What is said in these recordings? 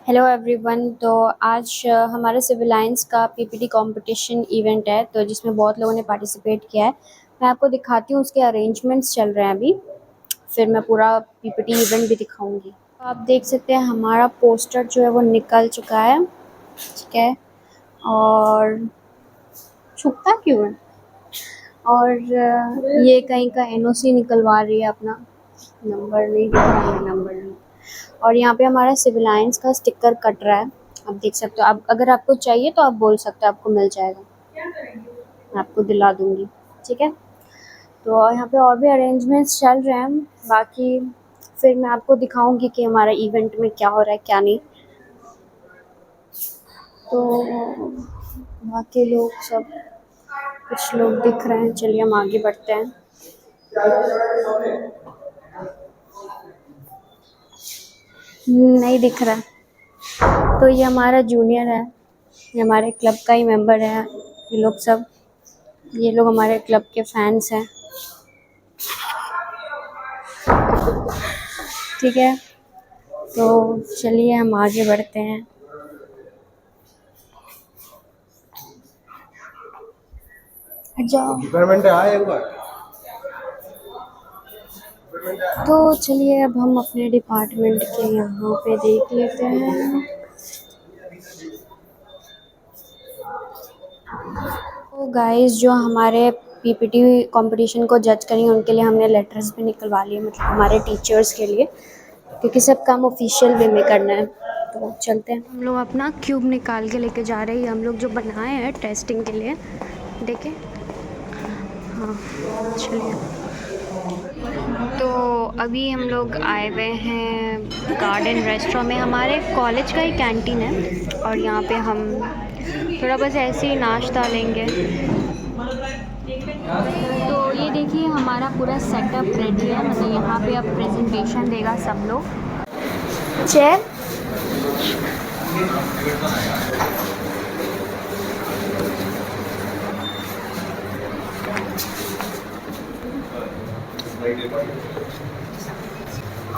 Hello everyone. तो आज हमारे सिविल लाइंस का पीपीटी कंपटीशन इवेंट है, तो जिसमें बहुत लोगों ने पार्टिसिपेट किया है। मैं आपको दिखाती हूँ, उसके अरेंजमेंट्स चल रहे हैं अभी। फिर मैं पूरा पीपीटी इवेंट भी दिखाऊंगी। तो आप देख सकते हैं हमारा पोस्टर जो है वो निकल चुका है, ठीक है। और छुपता क्यों है? और ये कहीं का एनओसी निकलवा रही है अपना। नंबर नहीं दिख रहा है, नंबर नहीं। और यहाँ पे हमारा सिविल लाइंस का स्टिकर कट रहा है, आप देख सकते हो। आप अगर आपको चाहिए तो आप बोल सकते हो, आपको मिल जाएगा, मैं आपको दिला दूंगी, ठीक है। तो यहाँ पे और भी अरेंजमेंट्स चल रहे हैं बाकी। फिर मैं आपको दिखाऊंगी कि हमारा इवेंट में क्या हो रहा है क्या नहीं। तो बाकी लोग सब, कुछ लोग दिख रहे हैं। चलिए हम आगे बढ़ते हैं। नहीं दिख रहा है। तो ये हमारा जूनियर है, ये हमारे क्लब का ही मेंबर है। ये लोग सब, ये लोग हमारे क्लब के फैंस हैं, ठीक है। तो चलिए हम आगे बढ़ते हैं। जाओ। तो चलिए अब हम अपने डिपार्टमेंट के यहाँ पे देख लेते हैं। तो गाइस, जो हमारे पीपीटी कंपटीशन को जज करेंगे उनके लिए हमने लेटर्स भी निकलवा लिए, मतलब हमारे टीचर्स के लिए, क्योंकि सब काम ऑफिशियल वे में करना है। तो चलते हैं। हम लोग अपना क्यूब निकाल के लेके जा रहे हैं, हम लोग जो बनाए हैं टेस्टिंग के लिए, देखें। हाँ चलिए। तो अभी हम लोग आए हुए हैं गार्डन रेस्टोरेंट में, हमारे कॉलेज का ही कैंटीन है। और यहाँ पे हम थोड़ा बस ऐसे ही नाश्ता लेंगे। तो ये देखिए हमारा पूरा सेटअप रेडी है, मतलब यहाँ पे अब प्रेजेंटेशन देगा सब लोग। Chair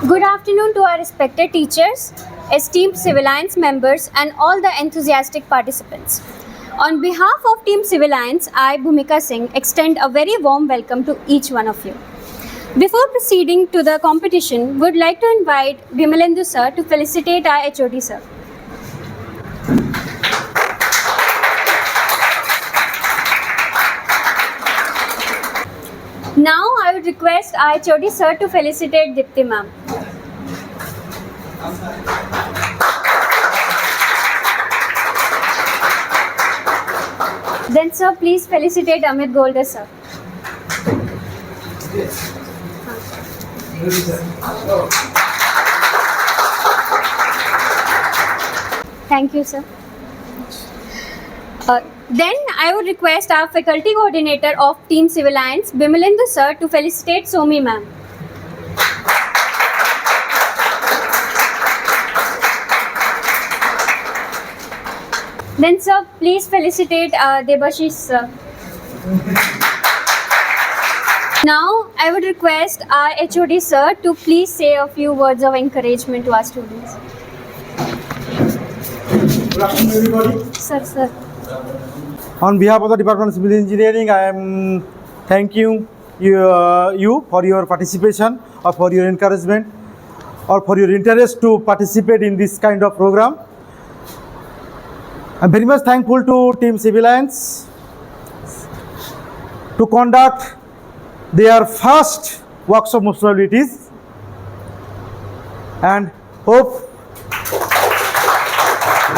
Good afternoon to our respected teachers, esteemed Civil Alliance members, and all the enthusiastic participants. On behalf of Team Civil Alliance, I, Bhumika Singh, extend a very warm welcome to each one of you. Before proceeding to the competition, would like to invite Bimalendu sir to felicitate our HOD sir. Now I would request our HOD sir to felicitate Dipti ma'am. Then sir, please felicitate Amit Golder sir. Thank you sir. Then I would request our faculty coordinator of Team Civil Alliance, Bimalendu sir, to felicitate Somi ma'am. Then sir, please felicitate Debashish sir. Now I would request our HOD sir to please say a few words of encouragement to our students. Good afternoon, everybody. Sir. On behalf of the Department of Civil Engineering, I am thanking you for your participation, or for your encouragement, or for your interest to participate in this kind of program. I am very much thankful to Team Civil Alliance to conduct their first workshop possibilities, and hope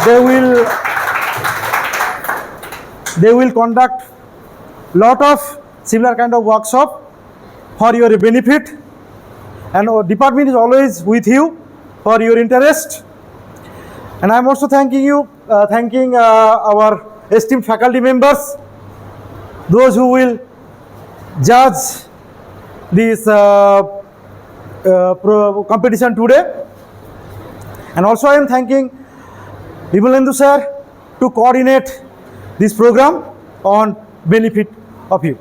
they will conduct lot of similar kind of workshop for your benefit, and our department is always with you for your interest. And I am also thanking our esteemed faculty members, those who will judge this competition today. And also I am thanking Bimalendu sir to coordinate this program on benefit of you.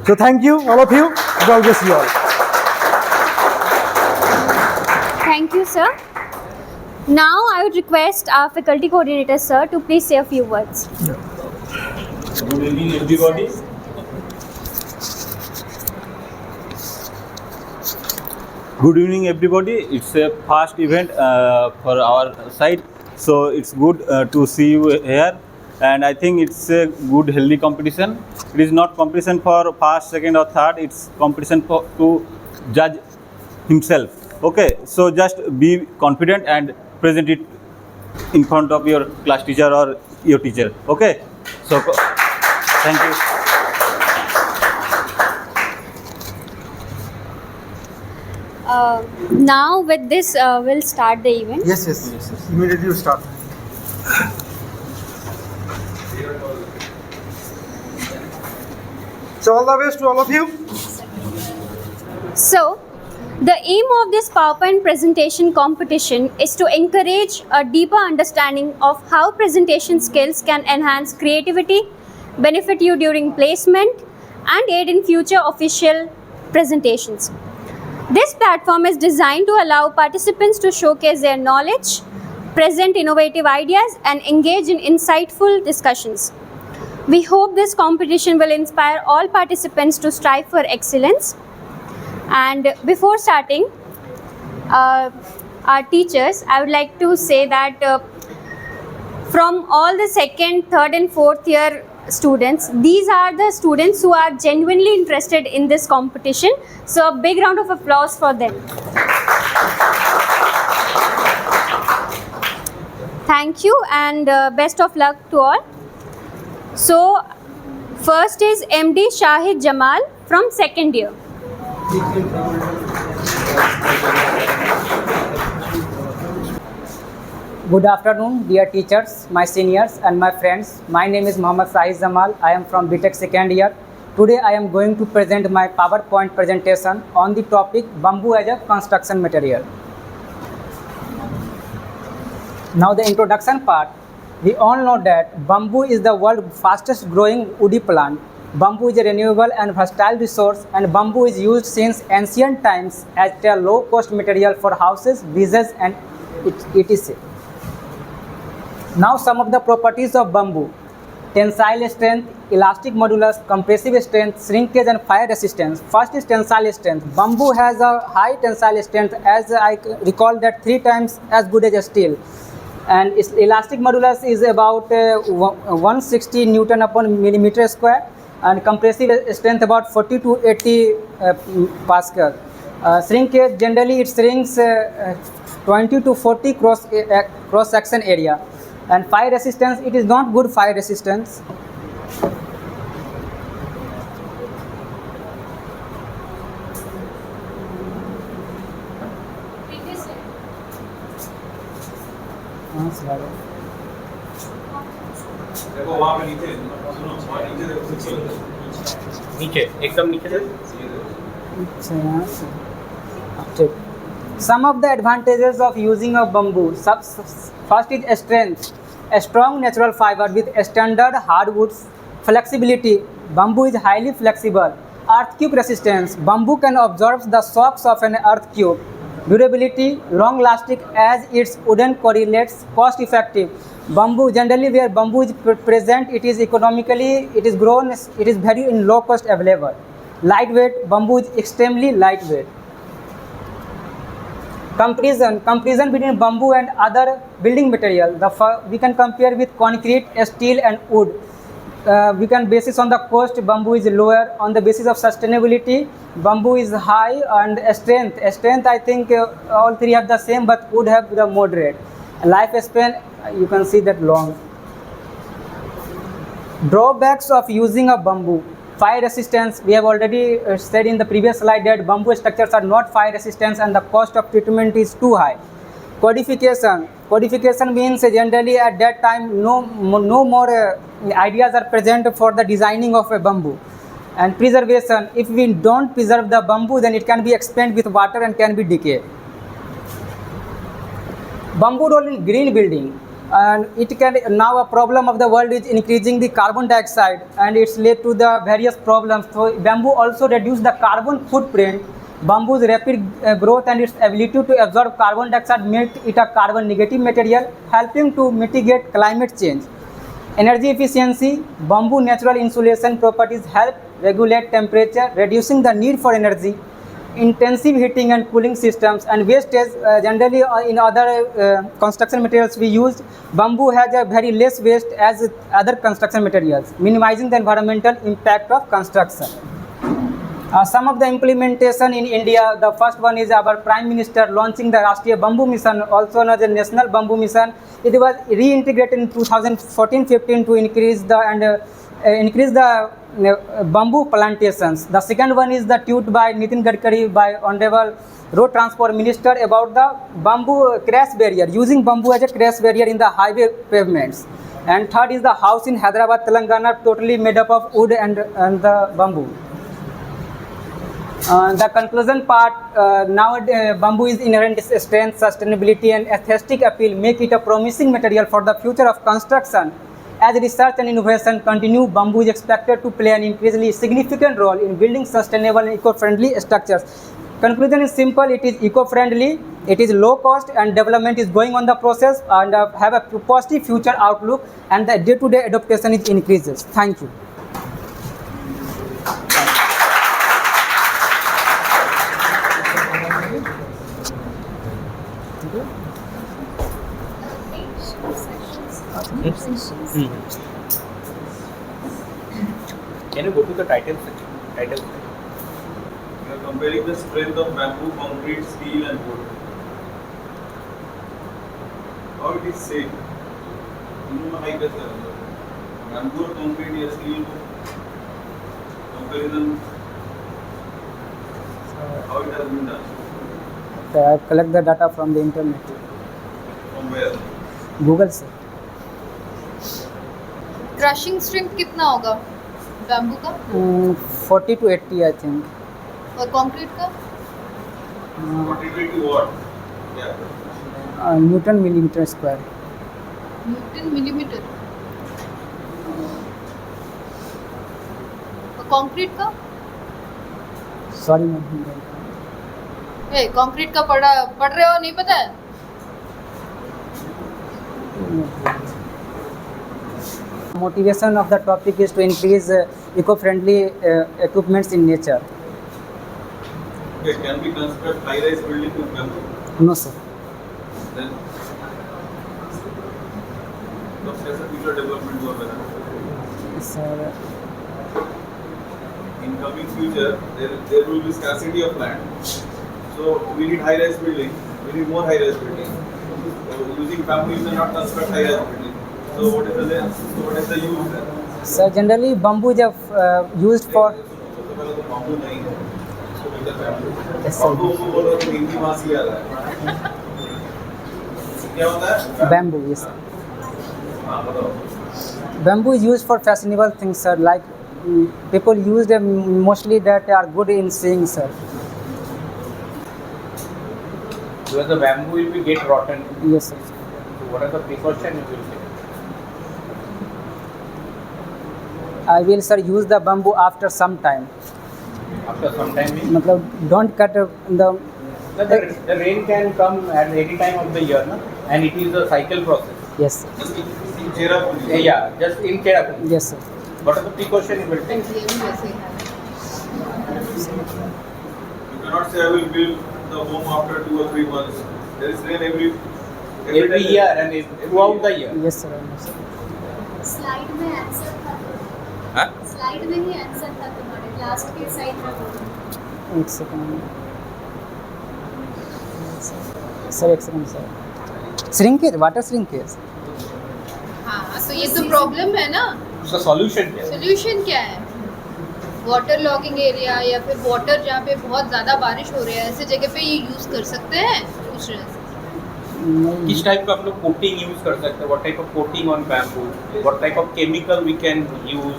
So thank you all of you. God bless you all. Thank you sir. Now I would request our faculty coordinator, sir, to please say a few words. Good evening, everybody. Good evening, everybody. It's a first event for our side, so it's good to see you here. And I think it's a good, healthy competition. It is not competition for first, second, or third. It's competition for to judge himself. Okay, so just be confident and present it in front of your class teacher or your teacher. Okay, so thank you. Now with this, we'll start the event. Yes. Immediately you start. So all the best to all of you. So, the aim of this PowerPoint presentation competition is to encourage a deeper understanding of how presentation skills can enhance creativity, benefit you during placement, and aid in future official presentations. This platform is designed to allow participants to showcase their knowledge, present innovative ideas, and engage in insightful discussions. We hope this competition will inspire all participants to strive for excellence. And before starting, our teachers, I would like to say that from all the second, third, and fourth year students, these are the students who are genuinely interested in this competition. So a big round of applause for them. Thank you, and best of luck to all. So first is MD Shahid Jamal from second year. Good afternoon, dear teachers, my seniors and my friends. My name is Mohammad Shahid Jamal. I am from BTech second year. Today I am going to present my PowerPoint presentation on the topic bamboo as a construction material. Now the introduction part. We all know that bamboo is the world's fastest growing woody plant. Bamboo is a renewable and versatile resource, and bamboo is used since ancient times as a low-cost material for houses, bridges, and etc. Now some of the properties of bamboo: tensile strength, elastic modulus, compressive strength, shrinkage, and fire resistance. First is tensile strength. Bamboo has a high tensile strength, as I recall that 3 times as good as steel. And its elastic modulus is about 160 Newton upon millimeter square, and compressive strength about 40 to 80 Pascal. Shrinkage, generally it shrinks 20 to 40 cross section area. And fire resistance, it is not good fire resistance. देखो वहाँ पे नीचे सुनो वहाँ नीचे देखो नीचे एकदम नीचे Some of the advantages of using a bamboo. First is strength. A strong natural fiber with standard hardwoods. Flexibility. Bamboo is highly flexible. Earthquake resistance. Bamboo can absorb the shocks of an earthquake. Durability. Long lasting as its wooden correlates. Cost effective. Bamboo, generally where bamboo is present, it is economically, it is grown, it is very in low cost available. Lightweight. Bamboo is extremely lightweight. Comparison between bamboo and other building material. We can compare with concrete, steel, and wood. We can basis on the cost, bamboo is lower. On the basis of sustainability, bamboo is high. And strength, I think all three have the same, but wood have the moderate. Lifespan, you can see that long. Drawbacks of using a bamboo. Fire resistance, we have already said in the previous slide that bamboo structures are not fire resistant and the cost of treatment is too high. Codification means generally at that time no more ideas are present for the designing of a bamboo. And preservation, if we don't preserve the bamboo, then it can be expanded with water and can be decayed. Bamboo role in green building, and it can now a problem of the world is increasing the carbon dioxide, and it's led to the various problems. So bamboo also reduce the carbon footprint Bamboo's rapid growth and its ability to absorb carbon dioxide make it a carbon negative material, helping to mitigate climate change. Energy efficiency. Bamboo natural insulation properties help regulate temperature, reducing the need for energy intensive heating and cooling systems and wastage. Generally in other construction materials we use, bamboo has a very less waste as other construction materials, minimizing the environmental impact of construction. Some of the implementation in India, the first one is our Prime Minister launching the Rashtriya Bamboo Mission, also known as the National Bamboo Mission. It was reintegrated in 2014-15 to increase the bamboo plantations. The second one is the tweet by Nitin Gadkari by Honorable Road Transport Minister about the bamboo crash barrier, using bamboo as a crash barrier in the highway pavements. And third is the house in Hyderabad, Telangana, totally made up of wood and the bamboo. The conclusion part, now bamboo is inherent strength, sustainability and aesthetic appeal make it a promising material for the future of construction. As research and innovation continue, bamboo is expected to play an increasingly significant role in building sustainable and eco-friendly structures. Conclusion is simple, it is eco-friendly, it is low cost and development is going on the process and have a positive future outlook and the day-to-day adaptation is increases. Thank you. Can you go to the title section? Title section. We are comparing the strength of bamboo, concrete, steel and wood. How it is safe? High pressure. Bamboo or concrete or steel comparison. How it has been done? I collect the data from the internet. From where? Google से. Crushing strength कितना होगा bamboo का 40 to 80 I think. और concrete का 40 to what? Yeah. Newton millimeter square. Newton millimetre और concrete का Sorry मैं concrete का पढ़ रहे हो नहीं पता है Motivation of the topic is to increase eco-friendly equipments in nature. Okay, can we construct high-rise building with bamboo? No sir. Then, what's the future development हुआ मेरा? Sir, In coming future, there will be scarcity of land. So we need high-rise building. We need more high-rise building. So using bamboo, you cannot construct high-rise building. So what is the use then? sir generally bamboo is used for सबसे पहले तो bamboo नहीं है. So इधर bamboo. Yes, sir. Bamboo को बोलो तो हिंदी में ही आ रहा है. क्या होता है? bamboo. Yes sir. हाँ बताओ. Bamboo is used for fashionable things sir, like people use them mostly that are good in seeing sir. Because the bamboo will be get rotten. Yes sir. So what are the precautions you will take? I will sir use the bamboo after some time. After some time, मतलब don't cut the the rain can come at any time of the year, na? And it is a cycle process. yes sir. In Cherrapunji. Yeah, just in Cherrapunji. Yes sir. What are the precautions you will take? You cannot say I will build the home after 2 or 3 months. There is rain every Every year and throughout the year. Yes sir. Yes, sir. Slide में answer था हाँ? Slide में ही answer था तुम्हारे last के side में एक second sir एक second sir shrinkage water shrinkage हाँ तो ये तो प्रॉब्लम है ना उसका सॉल्यूशन क्या है? सोल्यूशन क्या है वाटर लॉगिंग एरिया या फिर वाटर जहाँ पे बहुत ज़्यादा बारिश हो रही है ऐसे जगह पे ये यूज़ कर सकते हैं उस तरह से किस टाइप का हम लोग कोटिंग यूज कर सकते हैं? What type of coating on bamboo? What type of chemical we can use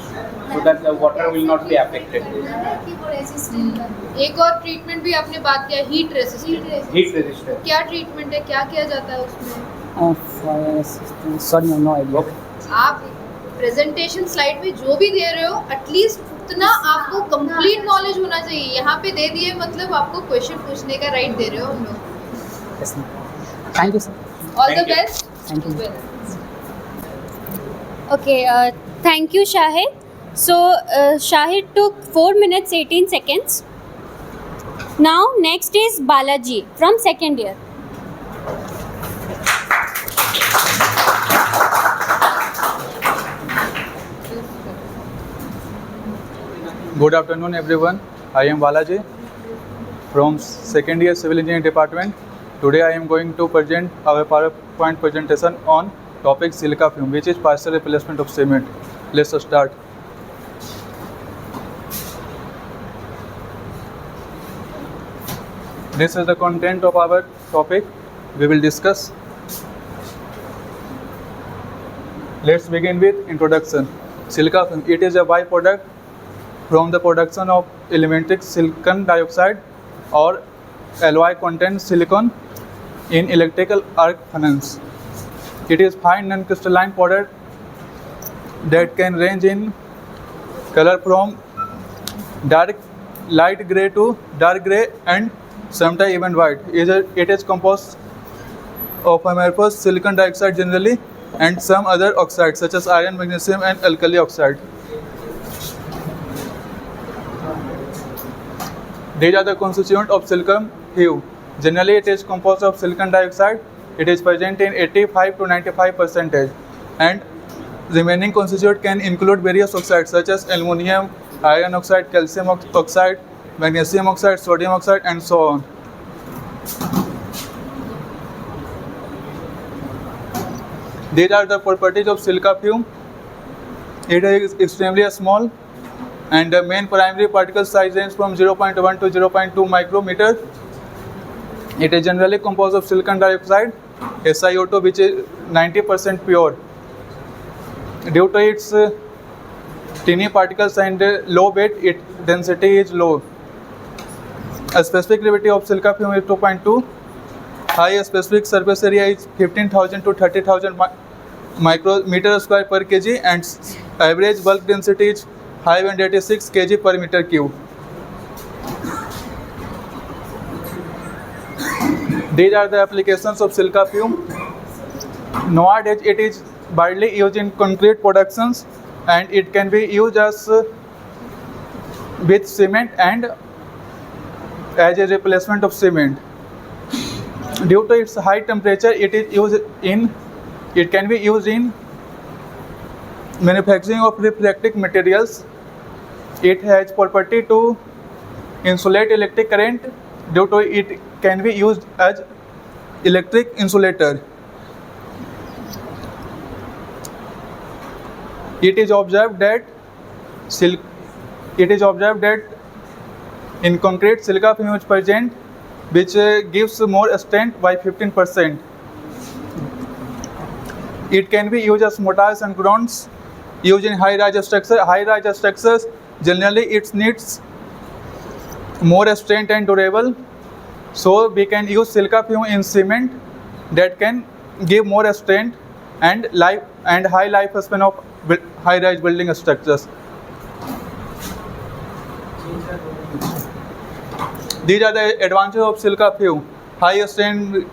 so that the water will not be affected? कि वो रेजिस्टेंट है एक और ट्रीटमेंट भी आपने बात किया हीट रेसिस्टेंट हीट रेजिस्टेंट. क्या ट्रीटमेंट है क्या किया जाता है उसमें सॉरी नो आइडिया आप प्रेजेंटेशन स्लाइड में जो भी दे रहे हो एटलीस्ट तो ना आपको कंप्लीट नॉलेज होना चाहिए, यहाँ पे दे दिए मतलब आपको क्वेश्चन पूछने का राइट दे रहे हो हम लोग। Yes, ma'am. Thank you, sir. All the Thank you. Best. Thank you. Okay, thank you, Shahid. So, Shahid took 4 minutes 18 seconds. Now, next is Balaji from second year. Good afternoon, everyone. I am Balaji from second year Civil Engineering Department. Today I am going to present our PowerPoint presentation on topic silica fume, which is partial replacement of cement. Let's start. This is the content of our topic. We will discuss. Let's begin with introduction. Silica fume, it is a byproduct from the production of elementary silicon dioxide or alloy contains silicon in electrical arc furnace. It is fine non-crystalline powder that can range in color from dark light gray to dark gray and sometimes even white. It is composed of amorphous silicon dioxide generally and some other oxides such as iron, magnesium and alkali oxide. These are the constituents of silicon fume. Generally, it is composed of silicon dioxide. It is present in 85 to 95%, and remaining constituent can include various oxides such as aluminum, iron oxide, calcium oxide, magnesium oxide, sodium oxide, and so on. These are the properties of silica fume. It is extremely small, and the main primary particle size range from 0.1 to 0.2 micrometer. It is generally composed of silicon dioxide, SiO2, which is 90% pure. Due to its tiny particles and low weight, its density is low. A specific gravity of silica fume is 2.2. High specific surface area is 15,000 to 30,000 micrometer square per kg, and average bulk density is 586 kg per meter cube. These are the applications of silica fume. Nowadays, it is widely used in concrete productions, and it can be used as with cement and as a replacement of cement. Due to its high temperature, it can be used in manufacturing of refractive materials. It has property to insulate electric current. Due to it can be used as electric insulator. It is observed that in concrete silica fume is present, which gives more strength by 15%. It can be used as mortars and grounds used in high-rise structures. High-rise structures generally it needs more strength and durable, so we can use silica fume in cement that can give more strength and high lifespan of high-rise building structures. These are the advantages of silica fume. High strength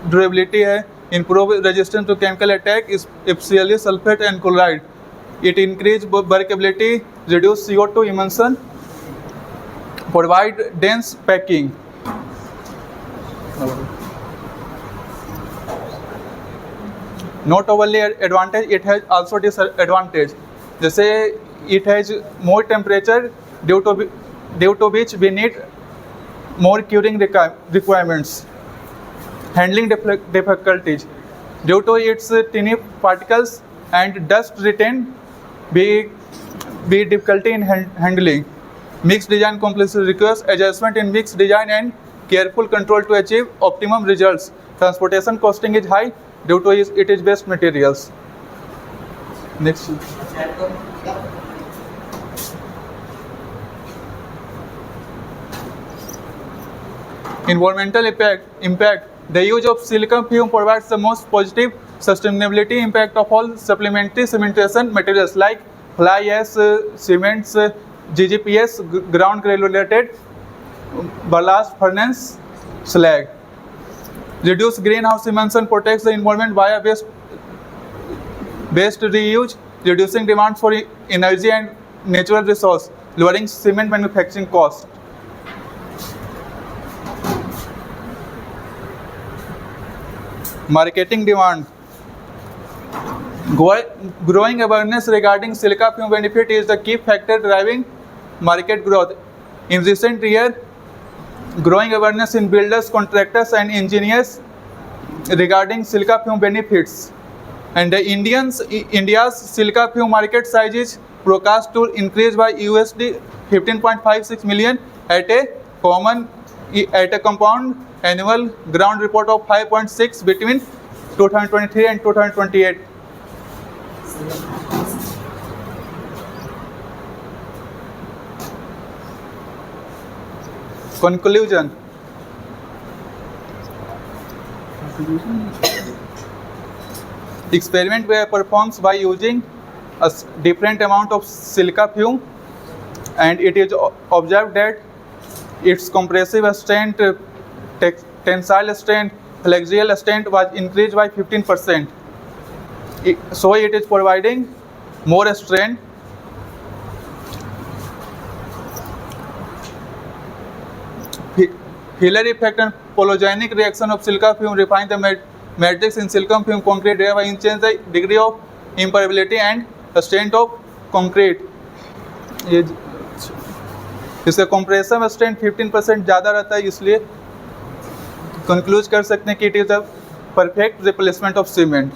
durability है, improve resistance to chemical attack, especially sulfate and chloride. It increase workability, reduce CO2 emission, provide dense packing. Not only advantage, it has also disadvantage. जैसे it has more temperature, due to which we need more curing requirements. Handling difficulties. Due to its tiny particles and dust retained, be difficulty in handling. Mixed design complexity requires adjustment in mixed design and careful control to achieve optimum results. Transportation costing is high due to it is waste materials. Next. Environmental impact. The use of silicon fume provides the most positive sustainability impact of all supplementary cementation materials like fly ash, cements, GGPS, ground granulated ballast furnace slag. Reduce greenhouse emission, protects the environment via waste reuse, reducing demand for energy and natural resource, lowering cement manufacturing cost. Marketing demand. Growing awareness regarding silica fume benefit is the key factor driving market growth. In recent years, growing awareness in builders, contractors and engineers regarding silica fume benefits. And India's silica fume market size is forecast to increase by USD 15.56 million at a compound annual ground report of 5.6 between 2023 and 2028. Conclusion. Experiment were performed by using a different amount of silica fume, and it is observed that its compressive strength, tensile strength, flexural strength was increased by 15%. So it is providing more strength. Filler effect and polygenic reaction of silica fume refine the matrix in silicon fume concrete, thereby change the degree of impermeability and strength of concrete. इसका compressive strength 15% ज़्यादा रहता है, इसलिए कंक्लूज कर सकते हैं कि it is a perfect replacement of cement.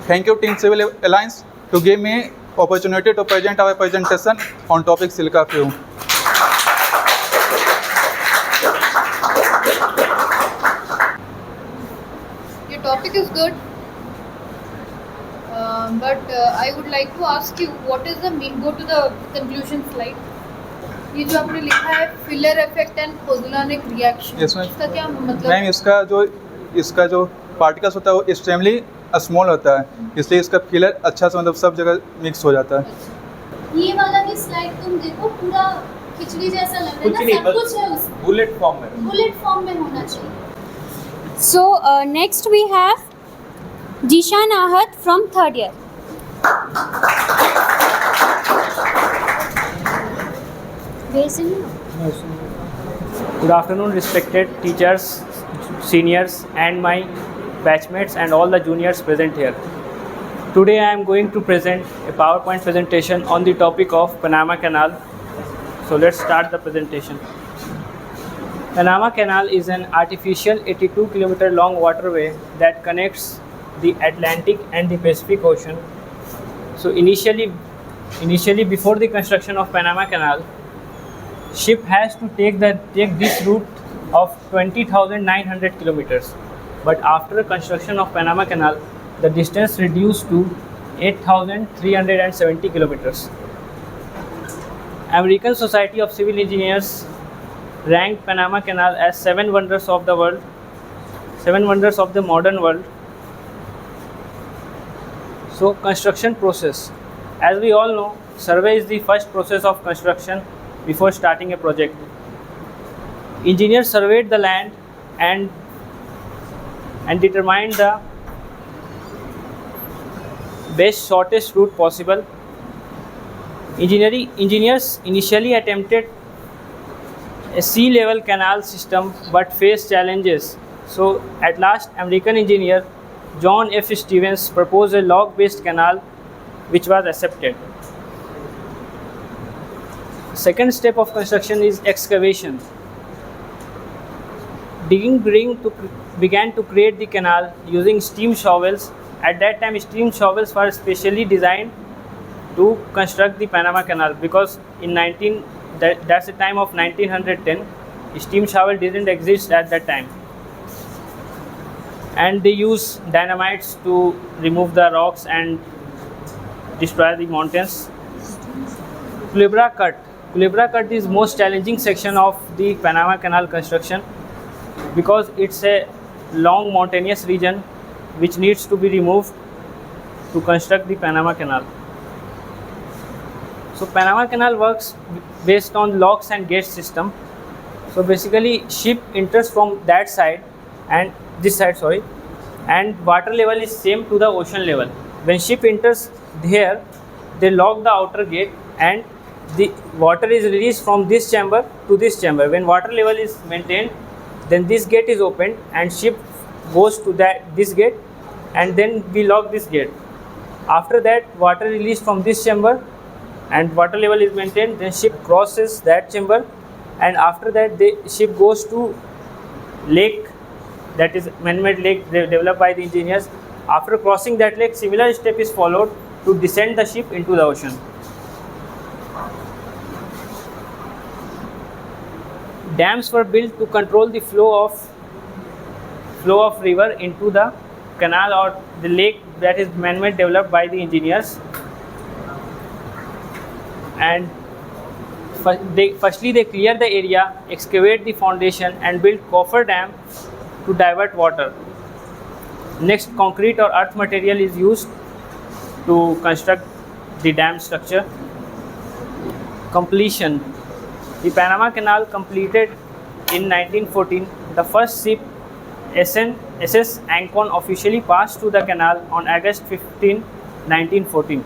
Thank you Team Civil Alliance to give me opportunity to present our presentation on topic silica fume. Your topic is good, but I would like to ask you what is the go to the conclusion slide. ये जो आपने लिखा है filler effect and pozzolanic reaction, इसका क्या मतलब? Ma'am इसका जो पार्टिकल्स होता है वो एक्सट्रीमली स्मॉल होता है, इसलिए इसका फिलर अच्छा से मतलब सब जगह मिक्स हो जाता है. ये वाला भी स्लाइड तुम देखो, पूरा खिचड़ी जैसा लग रहा है ना, सब कुछ है उसमें, बुलेट फॉर्म में होना चाहिए. So next we have Jishan Ahat from 3rd year. Good afternoon, respected teachers, seniors and my batchmates and all the juniors present here. Today I am going to present a PowerPoint presentation on the topic of Panama Canal. So let's start the presentation. Panama Canal is an artificial 82-kilometer long waterway that connects the Atlantic and the Pacific Ocean. So initially before the construction of Panama Canal, ship has to take this route of 20,900 kilometers. But after construction of Panama Canal, the distance reduced to 8,370 kilometers. American Society of Civil Engineers ranked Panama Canal as 7 wonders of the modern world. So construction process. As we all know, survey is the first process of construction before starting a project. Engineers surveyed the land and determined the best shortest route possible. Engineers initially attempted a sea level canal system but faced challenges. So at last, American engineer John F. Stevens proposed a log based canal which was accepted. Second step of construction is excavation. Digging began to create the canal using steam shovels. At that time, steam shovels were specially designed to construct the Panama Canal, because that's the time of 1910. Steam shovel didn't exist at that time, and they use dynamites to remove the rocks and destroy the mountains. Culebra Cut is most challenging section of the Panama Canal construction because it's a long mountainous region which needs to be removed to construct the Panama Canal. So Panama Canal works based on locks and gates system. So basically ship enters from that side and this side, sorry, and water level is same to the ocean level. When ship enters here, they lock the outer gate and the water is released from this chamber to this chamber. When water level is maintained, then this gate is opened and ship goes to this gate, and then we lock this gate. After that, water released from this chamber and water level is maintained, then ship crosses that chamber, and after that the ship goes to lake, that is man-made lake developed by the engineers. After crossing that lake, similar step is followed to descend the ship into the ocean. Dams were built to control the flow of river into the canal or the lake that is man-made developed by the engineers. And firstly they clear the area, excavate the foundation and build coffer dam to divert water. Next, concrete or earth material is used to construct the dam structure. Completion. The Panama Canal completed in 1914. The first ship SS Ancon officially passed through the canal on August 15, 1914.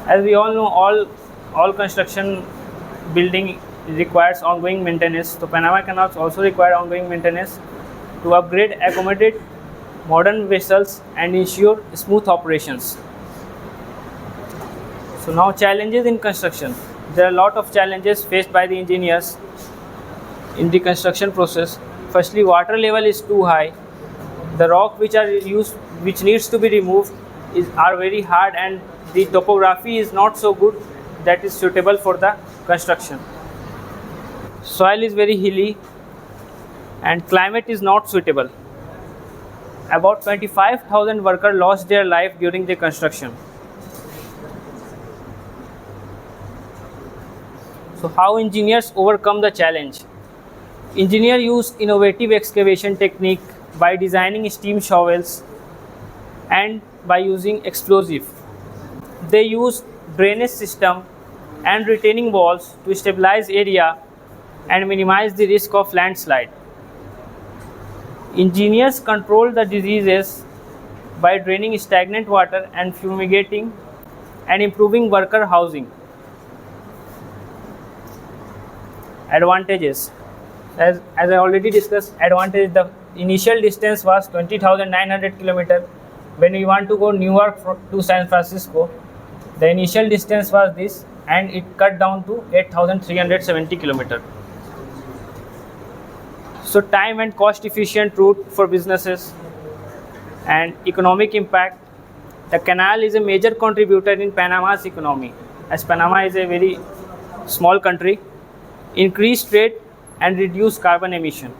As we all know, all construction building requires ongoing maintenance. So Panama Canals also require ongoing maintenance to upgrade, accommodate modern vessels and ensure smooth operations. So now challenges in construction. There are a lot of challenges faced by the engineers in the construction process. Firstly, water level is too high. The rock which needs to be removed are very hard, and the topography is not so good that is suitable for the construction. Soil is very hilly and climate is not suitable. About 25,000 workers lost their life during the construction. So how engineers overcome the challenge? Engineers use innovative excavation technique by designing steam shovels and by using explosive. They use drainage system and retaining walls to stabilize area and minimize the risk of landslide. Engineers control the diseases by draining stagnant water and fumigating and improving worker housing. Advantages. As I already discussed, advantage, the initial distance was 20,900 km. When we want to go Newark to San Francisco, the initial distance was this, and it cut down to 8,370 km. So time and cost efficient route for businesses. And economic impact. The canal is a major contributor in Panama's economy, as Panama is a very small country. Increased trade and reduce carbon emission.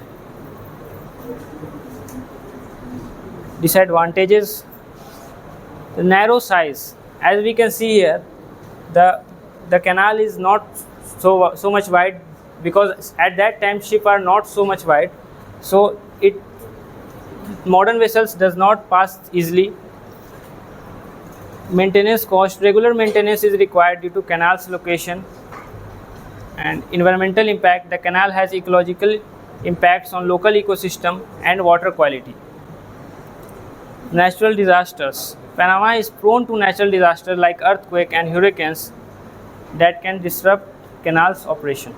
Disadvantages. The narrow size. As we can see here, the canal is not so much wide, because at that time ships are not so much wide, so modern vessels does not pass easily. Maintenance cost. Regular maintenance is required due to canal's location. And environmental impact. The canal has ecological impacts on local ecosystem and water quality. Natural disasters. Panama is prone to natural disasters like earthquake and hurricanes that can disrupt canal's operation.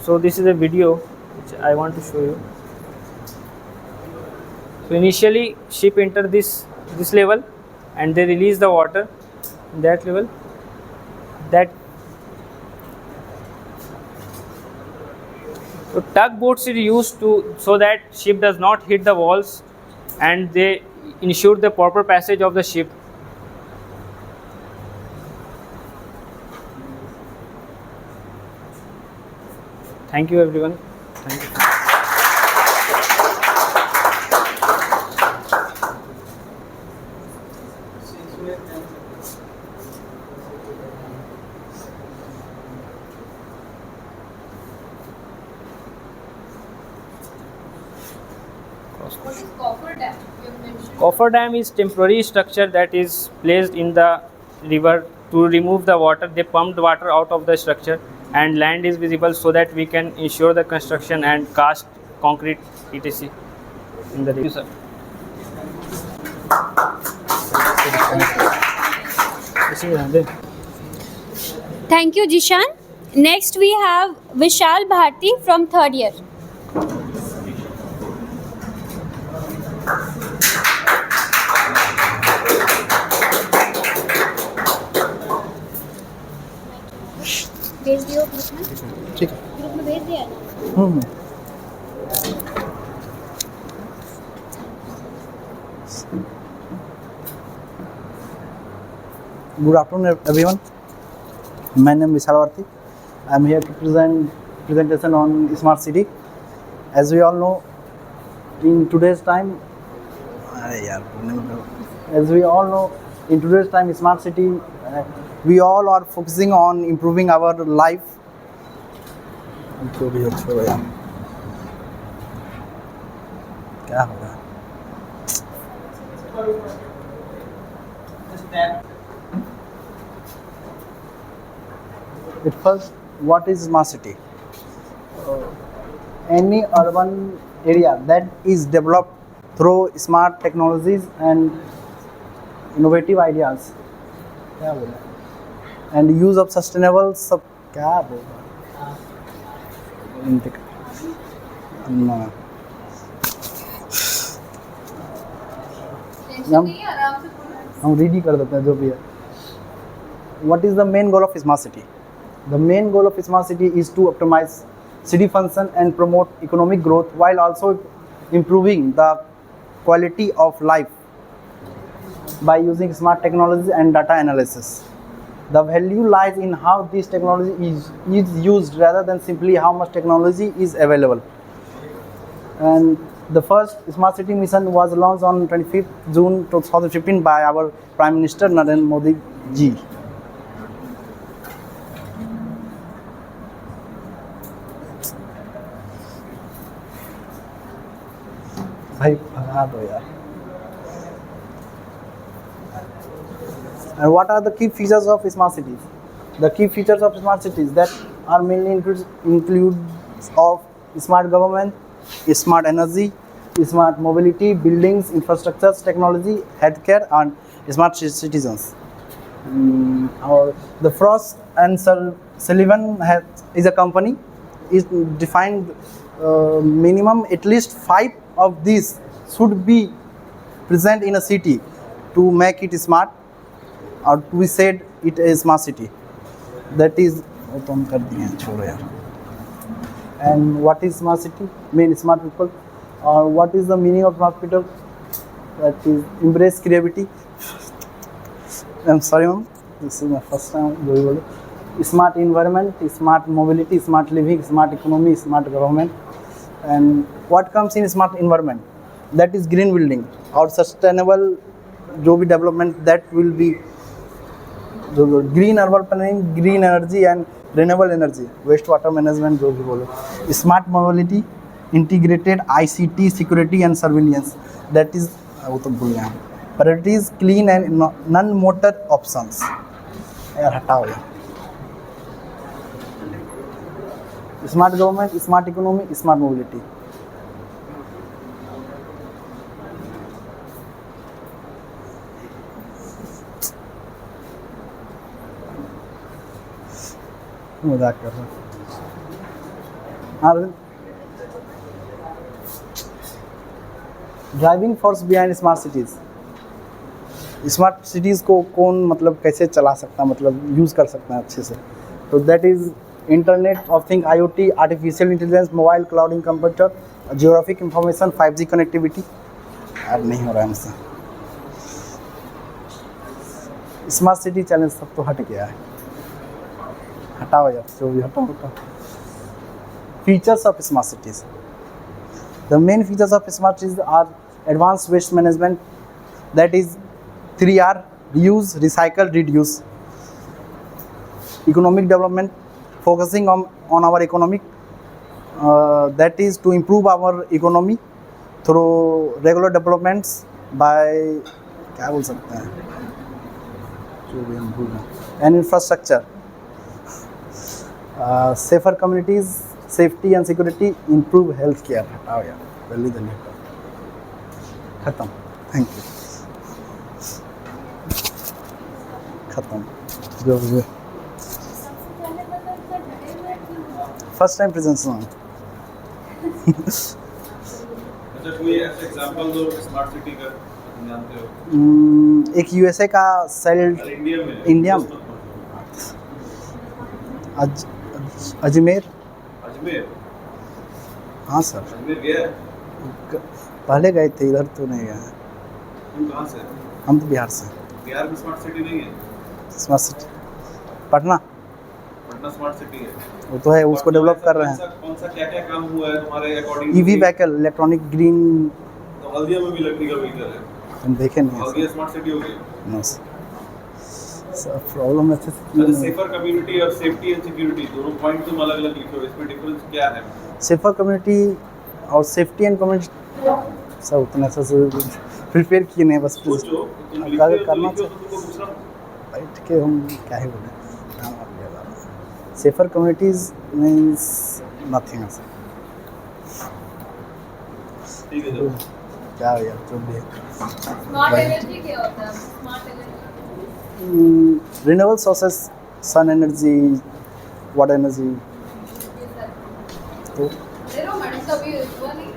So this is a video which I want to show you. So initially ship enter this level and they release the water in that level. So tugboats are used so that ship does not hit the walls, and they ensure the proper passage of the ship. Thank you everyone. Thank you. What is coffer dam? You have mentioned. Coffer dam is temporary structure that is placed in the river to remove the water. They pumped water out of the structure and land is visible so that we can ensure the construction and cast concrete etc. in the river. Thank you, Jishan. Next, we have Vishal Bharti from third year. भेज दियो group में। ठीक है। Group में भेज दिया ना। Good afternoon, everyone. My name is Vishal Bharti. I am here to present presentation on smart city. As we all know, in today's time, smart city, we all are focusing on improving our life. क्या हो रहा है? At first, what is smart city? Any urban area that is developed through smart technologies and innovative ideas. क्या बोला? And use of sustainable क्या बोला? हम read ही कर देते हैं जो भी है. What is the main goal of smart city? The main goal of smart city is to optimize city function and promote economic growth while also improving the quality of life by using smart technology and data analysis. The value lies in how this technology is used rather than simply how much technology is available. And the first smart city mission was launched on 25th June 2015 by our Prime Minister Narendra Modi ji. भाई भगा दो यार. And what are the key features of smart cities? The key features of smart cities that are mainly includes of smart government, smart energy, smart mobility, buildings, infrastructures, technology, healthcare, and smart citizens. The Frost and Sullivan is a company. Is defined minimum at least 5 of these should be present in a city to make it smart, or to be said it is smart city. That is and what is smart city? Mean smart people. Or what is the meaning of smart people? That is embrace creativity. I'm sorry, ma'am. This is my first time. Smart environment, smart mobility, smart living, smart economy, smart government. And what comes in smart environment? That is green building or sustainable development, that will be green urban planning, green energy and renewable energy, wastewater management, smart mobility, integrated ICT, security and surveillance. That is priorities, clean and non-motor options. Smart government, smart economy, smart mobility. मजाक कर रहा हूँ. Driving force behind smart cities. Smart cities को कौन मतलब कैसे चला सकता है, मतलब यूज़ कर सकता है अच्छे से. तो that is internet of thing, IoT, artificial intelligence, mobile clouding computer, geographic information, 5G connectivity. अब नहीं हो रहा है मुझसे. स्मार्ट सिटी चैलेंज सब तो हट गया है. हटाओ यार जो भी हटाओ. Features of smart cities. The main features of smart cities are advanced waste management, that is 3R: reuse, recycle, reduce. Economic development, focusing on our economic, that is to improve our economy through regular developments by क्या बोल सकते हैं जो भी हम भूल गए and infrastructure, safer communities, safety and security, improve health care. हटाओ यार जल्दी जल्दी खत्म. Thank you. खत्म. जो फर्स्ट टाइम प्रेजेंटेशन. अच्छा कोई ऐसा एग्जांपल दो स्मार्ट सिटी का तुम जानते हो. एक यूएसए का सेल इंडिया में अजमेर. अजमेर. हाँ सर अजमेर गया है? पहले गए थे, इधर तो नहीं गए. तुम कहाँ से? हम तो बिहार से. बिहार में स्मार्ट सिटी नहीं है? Smart city Patna. Patna smart city है. वो तो है, उसको डेवलप कर रहे हैं. कौन सा क्या काम हुआ है तुम्हारे according? EV vehicle, electronic green. तो हल्दिया में भी इलेक्ट्रिकल व्हीकल है. हम देखे नहीं. हल्दिया स्मार्ट सिटी हो गई? नो सर प्रॉब्लम अच्छे से. सेफर कम्युनिटी और सेफ्टी एंड सिक्योरिटी दोनों पॉइंट तुम अलग अलग लिखो, इसमें डिफरेंस क्या है? सेफर कम्युनिटी और सेफ्टी एंड कम्युनिटी सब उतना सा प्रिपेयर किए नहीं, बस सोचो तुम अगर करना तो तुमको दूसरा बैठ के हम क्या ही बोले. Safer communities means nothing. ठीक है जो क्या हो यार जो भी है. स्मार्ट एनर्जी क्या होता है? Smart energy renewable sources, sun energy, water energy. तो देखो मैडम कभी हुआ नहीं.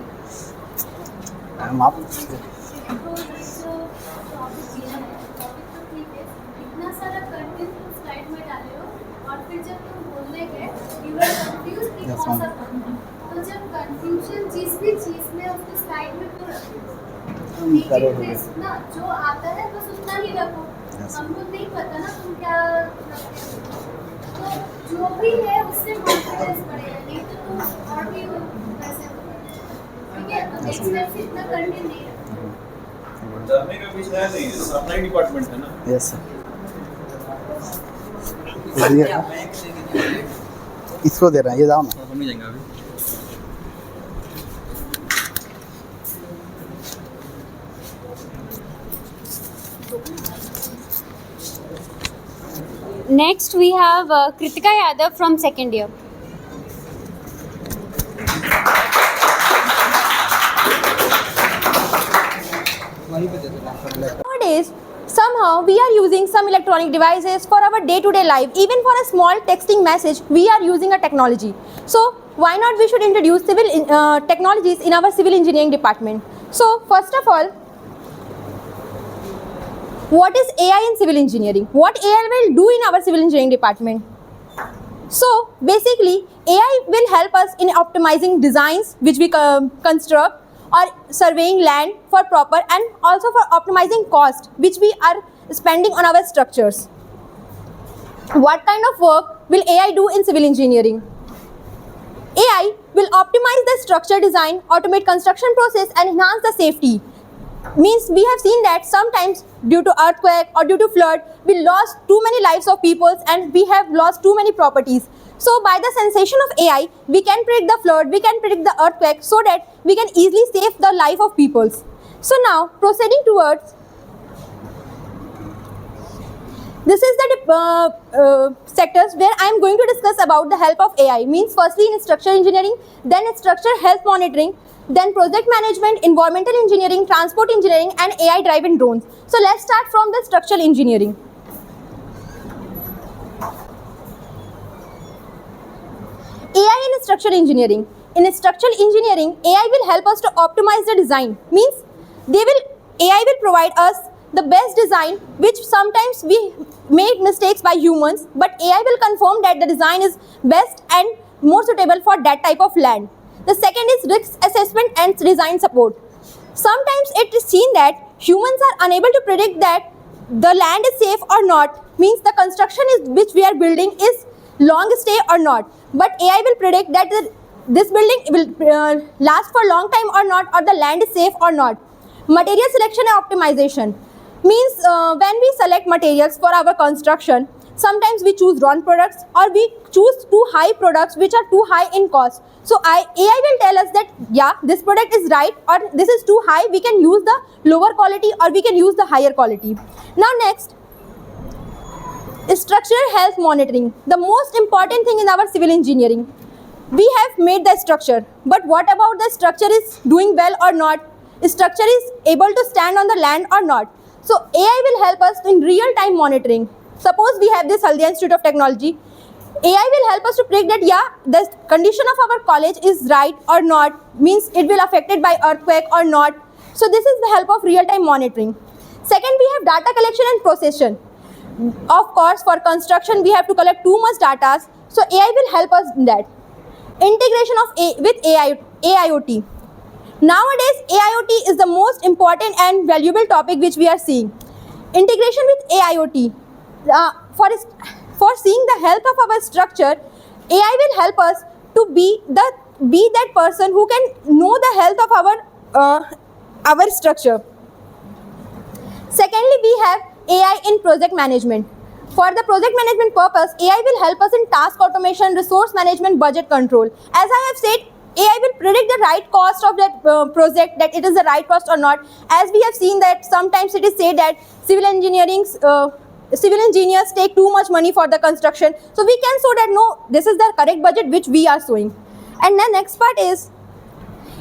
हम आप इतना सारा कंटेंट तुम स्लाइड में डाले हो और फिर जब तुम बोलने गए यू वर कंफ्यूज कि Yes, कौन सा ma'am. पढ़ना. तो जब कंफ्यूजन जिस भी चीज में उसको स्लाइड में क्यों हम रखो? करोगे. टेस्ट ना जो आता है बस उतना ही रखो. Yes. हमको नहीं पता ना तुम क्या रखते हो. तो जो भी है उससे कॉन्फिडेंस बढ़ेगा, नहीं तो तुम और भी वैसे ठीक है. तो नेक्स्ट टाइम से इतना कंटेंट नहीं रखो. डरने का कुछ है नहीं, ये अपना ही डिपार्टमेंट है ना. Yes sir. इसको दे रहे हैं, ये जाओ ना. हम नहीं जाएंगे अभी. Next we have Kritika Yadav from second year. Nowadays, somehow we are using some electronic devices for our day-to-day life. Even for a small texting message, we are using a technology. So why not we should introduce civil technologies in our civil engineering department. So first of all, what is AI in civil engineering? What AI will do in our civil engineering department? So basically, AI will help us in optimizing designs which we construct, or surveying land for proper, and also for optimizing cost which we are spending on our structures. What kind of work will AI do in civil engineering? AI will optimize the structure design, automate construction process, and enhance the safety. Means we have seen that sometimes due to earthquake or due to flood, we lost too many lives of people and we have lost too many properties. So by the sensation of AI, we can predict the flood, we can predict the earthquake, so that we can easily save the life of peoples. So now proceeding towards, this is the sectors where I am going to discuss about the help of AI. Means firstly in structural engineering, then structure health monitoring, then project management, environmental engineering, transport engineering, and AI driven drones. So let's start from the structural engineering. AI in structural engineering. In structural engineering, AI will help us to optimize the design. Means AI will provide us the best design, which sometimes we made mistakes by humans, but AI will confirm that the design is best and more suitable for that type of land. The second is risk assessment and design support. Sometimes it is seen that humans are unable to predict that the land is safe or not, means the construction which we are building is long stay or not. But AI will predict that this building will last for long time or not, or the land is safe or not. Material selection and optimization means when we select materials for our construction, sometimes we choose wrong products, or we choose too high products which are too high in cost. So AI will tell us that yeah, this product is right, or this is too high, we can use the lower quality or we can use the higher quality. Now next, structural health monitoring, the most important thing in our civil engineering. We have made the structure, but what about the structure is doing well or not? Structure is able to stand on the land or not? So AI will help us in real-time monitoring. Suppose we have this Haldia Institute of Technology. AI will help us to predict that yeah, the condition of our college is right or not, means it will affected by earthquake or not. So this is the help of real-time monitoring. Second, we have data collection and processing. Of course, for construction, we have to collect too much data, so AI will help us in that. Integration of with AIoT. Nowadays, AIoT is the most important and valuable topic which we are seeing. Integration with AIoT. For seeing the health of our structure, AI will help us to be that person who can know the health of our structure. Secondly, we have AI in project management. For the project management purpose, AI will help us in task automation, resource management, budget control. As I have said, AI will predict the right cost of that project, that it is the right cost or not. As we have seen that sometimes it is said that civil engineers take too much money for the construction. So we can show that no, this is the correct budget which we are showing. And the next part is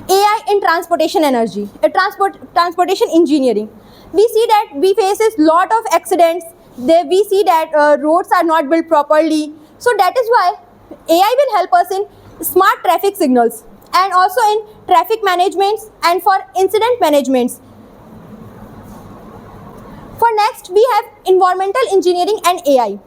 AI in transportation energy, transportation engineering. We see that we faces lot of accidents. We see that roads are not built properly. So that is why AI will help us in smart traffic signals and also in traffic management and for incident management. For next, we have environmental engineering and AI.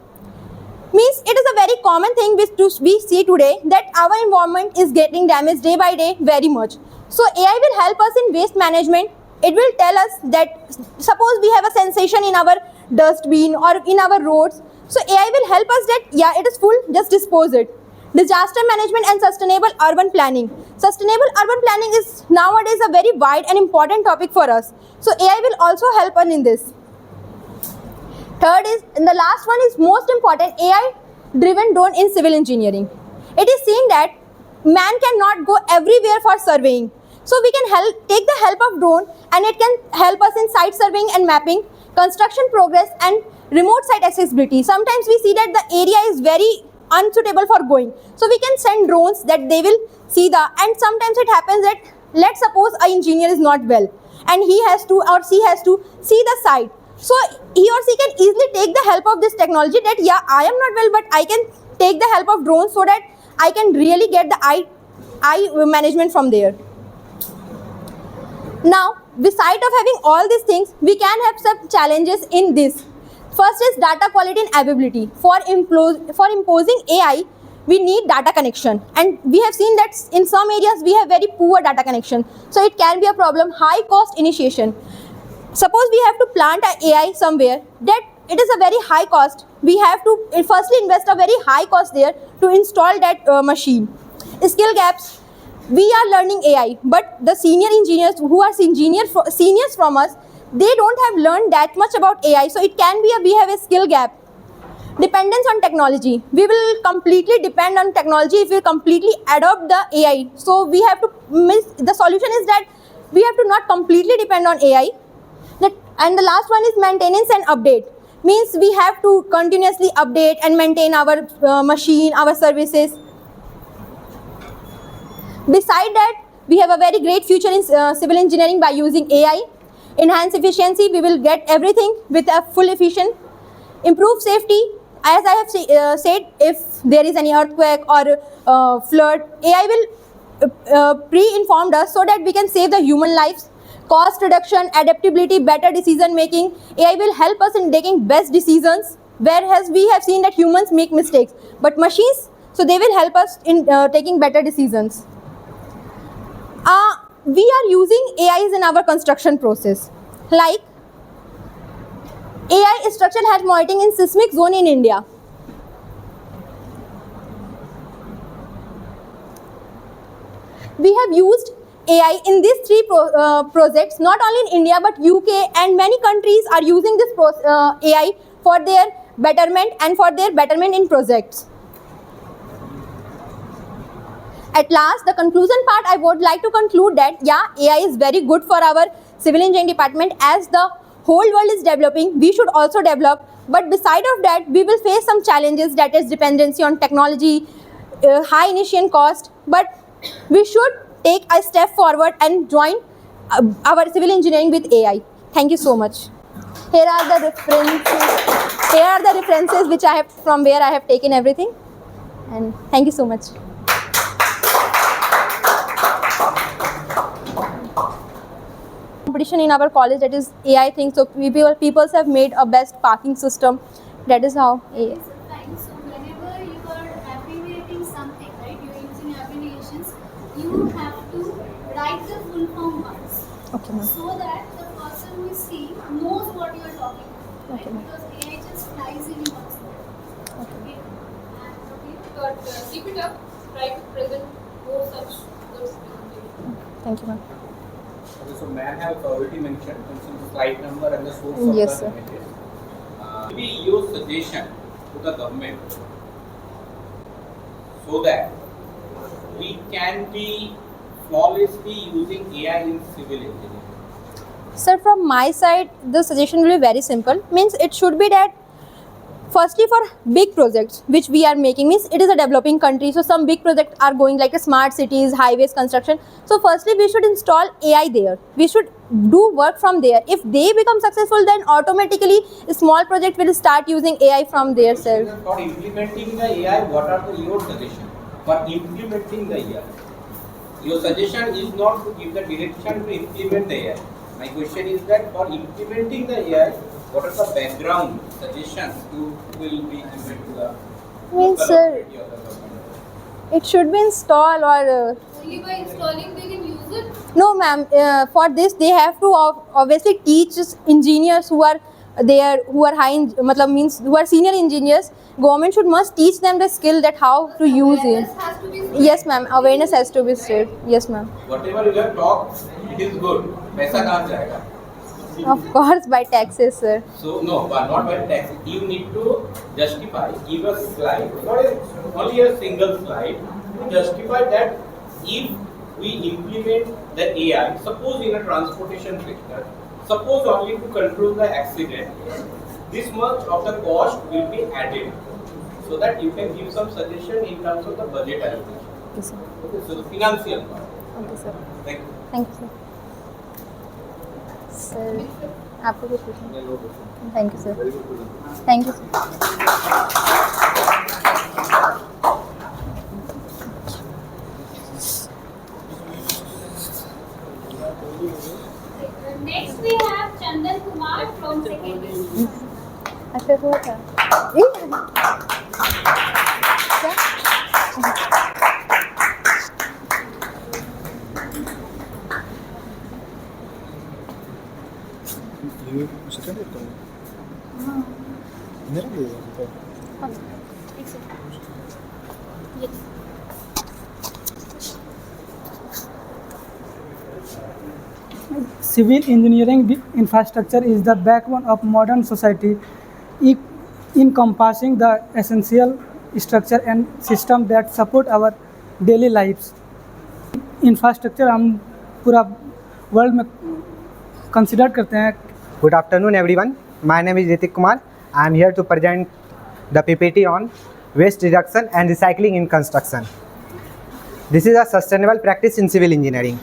Means it is a very common thing which we see today, that our environment is getting damaged day by day very much. So AI will help us in waste management. It will tell us that suppose we have a sensation in our dustbin or in our roads. So AI will help us that yeah, it is full, just dispose it. Disaster management and sustainable urban planning. Sustainable urban planning is nowadays a very wide and important topic for us. So AI will also help us in this. Third is, and the last one is most important, AI driven drone in civil engineering. It is seen that man cannot go everywhere for surveying. So we can take the help of drone, and it can help us in site surveying and mapping, construction progress and remote site accessibility. Sometimes we see that the area is very unsuitable for going. So we can send drones that they will see and sometimes it happens that let's suppose an engineer is not well and he has to or she has to see the site. So he or she can easily take the help of this technology that yeah, I am not well, but I can take the help of drones so that I can really get the eye management from there. Now, beside of having all these things, we can have some challenges in this. First is data quality and availability. For imposing AI, we need data connection, and we have seen that in some areas we have very poor data connection. So it can be a problem. High cost initiation. Suppose we have to plant an AI somewhere, that it is a very high cost. We have to firstly invest a very high cost there to install that machine. Skill gaps. We are learning AI, but the senior engineers who are seniors from us, they don't have learned that much about AI. So it can be we have a skill gap. Dependence on technology. We will completely depend on technology if we completely adopt the AI. So we have to the solution is that we have to not completely depend on AI. And the last one is maintenance and update. Means we have to continuously update and maintain our machine, our services. Beside that, we have a very great future in civil engineering by using AI. Enhance efficiency, we will get everything with a full efficient. Improve safety, as I have said, if there is any earthquake or flood, AI will pre-inform us so that we can save the human lives. Cost reduction, adaptability, better decision making. AI will help us in taking best decisions, whereas we have seen that humans make mistakes. But machines, so they will help us in taking better decisions. We are using AIs in our construction process. Like AI structural health monitoring in seismic zone in India. We have used AI in these three projects, not only in India but UK and many countries are using this AI for their betterment and for their betterment in projects. At last, the conclusion part, I would like to conclude that yeah, AI is very good for our civil engineering department. As the whole world is developing, we should also develop. But beside of that, we will face some challenges, that is dependency on technology, high initial cost. But we should take a step forward and join our civil engineering with AI. Thank you so much. Here are the references. Here are the references which I have, from where I have taken everything. And thank you so much. Competition in our college, that is AI thing. So people have made a best parking system. That is how AI. So whenever you are abbreviating something, right, you're using abbreviations, you have to write the full form once. Okay, ma'am. So that the person who is seeing knows what you are talking about. Right? Okay, ma'am. Because AI just flies in once. Okay. But keep it up. Try to present more such good presentation. Thank you, ma'am. Okay, so man has already mentioned the slide number and the source of Yes, the sir. images. Maybe your suggestion to the government so that we can be flawlessly using AI in civil engineering. Sir, from my side, the suggestion will be very simple. Means it should be that firstly for big projects which we are making, means it is a developing country, so some big projects are going like a smart cities, highways construction. So firstly we should install AI there. We should do work from there. If they become successful, then automatically a small project will start using AI from their self. For implementing the AI, what are your suggestions? For implementing the AI, your suggestion is not to give the direction to implement the AI. My question is that for implementing the AI, what are the background suggestions you will be given to the Means, local sir, authority or the government? it should be installed or Only by installing they can use it. no, ma'am. For this, they have to obviously teach engineers who are there, who are means who are senior engineers. Government must teach them the skill that how to use it. Awareness has to be Yes, ma'am. Awareness has to be spread. Yes, ma'am. Whatever you have talked, it is good. पैसा कहाँ से आएगा? Of course, by taxes, sir. So no, but not by tax. You need to justify, give a slide, only a single slide, to justify that if we implement the AI, suppose in a transportation sector, suppose only to control the accident, this much of the cost will be added, so that you can give some suggestion in terms of the budget allocation. Yes, sir. Okay, so the financial part. Okay, sir. Thank you. Thank you, sir. Sir, आपको कुछ पूछना? Thank you, sir. Thank you, sir. Next we have Chandan Kumar from secondary. अच्छा हुआ था। Civil engineering infrastructure is the backbone of modern society, encompassing the essential structure and system that support our daily lives. Infrastructure हम पूरा world में consider करते हैं. Good afternoon, everyone. My name is Ritik Kumar. I am here to present the PPT on waste reduction and recycling in construction. This is a sustainable practice in civil engineering.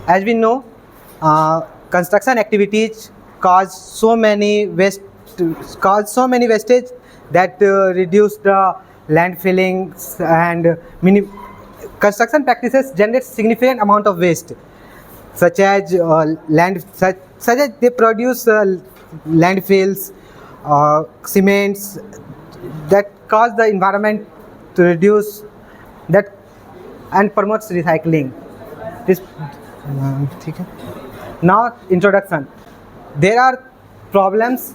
As we know, construction activities cause so many wastage that reduce the landfilling, and construction practices generate significant amount of waste, such as they produce landfills, cements that cause the environment to reduce that and promotes recycling. Now, introduction. There are problems,